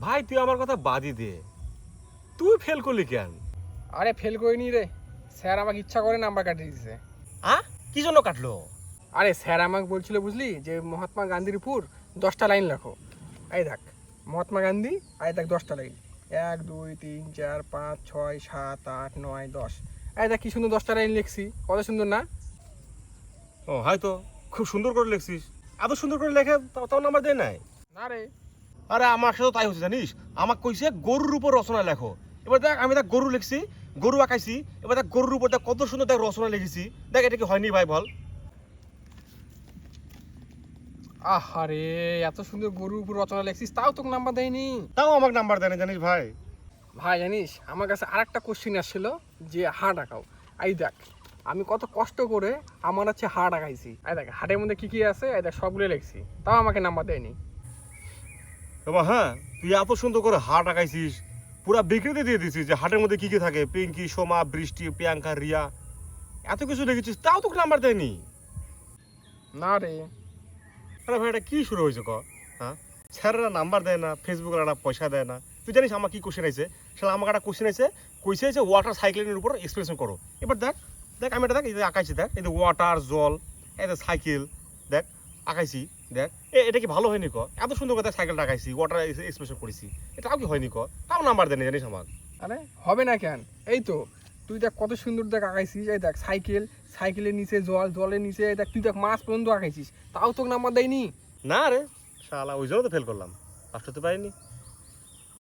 ভাই তুই আমার কথা বাদই দে, তুই ফেল করলি কেন? আরে ফেল করিনি রে, স্যার আমাকে ইচ্ছা করে নাম্বার কাটিয়ে দিয়েছে। কি জন্য কাটলো? আরে স্যার আমাকে বলছিল বুঝলি যে মহাত্মা গান্ধীর উপর 10টা লাইন লেখো। এই দেখ মহাত্মা গান্ধী, এই দেখ 10টা লাইন, 1 2 3 4 5 6 7 8 9 10। এই দেখ কি সুন্দর 10টা লাইন লিখছি, কত সুন্দর না? ও হয়তো খুব সুন্দর করে লিখছিস, এত সুন্দর করে লেখে তাও নাম্বার দেয় নাই। না রে, আরে আমার সাথে তাই হচ্ছে জানিস, আমাকে কইছে গরুর উপর রচনা লেখো। এবার দেখ আমি দেখ গরু লিখছি, গরু আঁকাইছি, এবার দেখ গরুর উপর দেখ কত সুন্দর দেখ রচনা লিখেছি। দেখ এটা কি হয়নি ভাই বল? আহারে এত সুন্দর গরুর উপর রচনা লিখছিস তাও তোকে নাম্বার দেয়নি? তাও আমাকে নাম্বার দেয় না জানিস ভাই। ভাই জানিস আমার কাছে আরেকটা কোশ্চিন আসছিল যে হাট আঁকাও। এই দেখ আমি কত কষ্ট করে আমার হচ্ছে হাট আঁকাইছি, এই দেখ হাটের মধ্যে কি কি আছে, এই দেখ সবগুলো লিখছি, তাও আমাকে নাম্বার দেয়নি। এবার হ্যাঁ, তুই এত সুন্দর করে হাট আঁকাইছিস, পুরা বিকৃতি দিয়ে দিছিস যে হাটের মধ্যে কি কি থাকে, পিঙ্কি, সোমা, বৃষ্টি, প্রিয়াঙ্কা, রিয়া, এত কিছু লিখেছিস, তাও তোকে নাম্বার দেয়নি? না রে, আরে ভাই এটা কি শুরু হয়েছে ক? হ্যাঁ, স্যারেরা নাম্বার দেয় না, ফেসবুকের একটা পয়সা দেয় না। তুই জানিস আমার কি কোশ্চেন আছে? সেটা আমাকে একটা কোশ্চেন আছে, কইছে যে ওয়াটার সাইকেলের উপর এক্সপ্রেশন করো। এবার দেখ দেখ আমি এটা দেখ এই যে আঁকাইছি, দেখ এই যে ওয়াটার জল, এই যে সাইকেল, দেখ আঁকাইছি। দেখ এটা কি ভালো হয়নি ক? এত সুন্দর করে সাইকেলটা আঁকাইছি, ওয়াটার এক্সপ্রেশন করেছি, এটাও কি হয়নি ক? তাও নাম্বার দেয়নি জানিস আমার। আরে হবে না কেন? এই তো তুই দেখ কত সুন্দর দেখ আঁকাইছিস, এই দেখ সাইকেল, সাইকেলের নিচে জল, জলের নিচে এই দেখ তুই দেখ মাছ পর্যন্ত আঁকাইছিস, তাও তোকে নাম্বার দেয়নি? না রে শালা, ওই জন্য তো ফেল করলাম, পাস করতে পারিনি।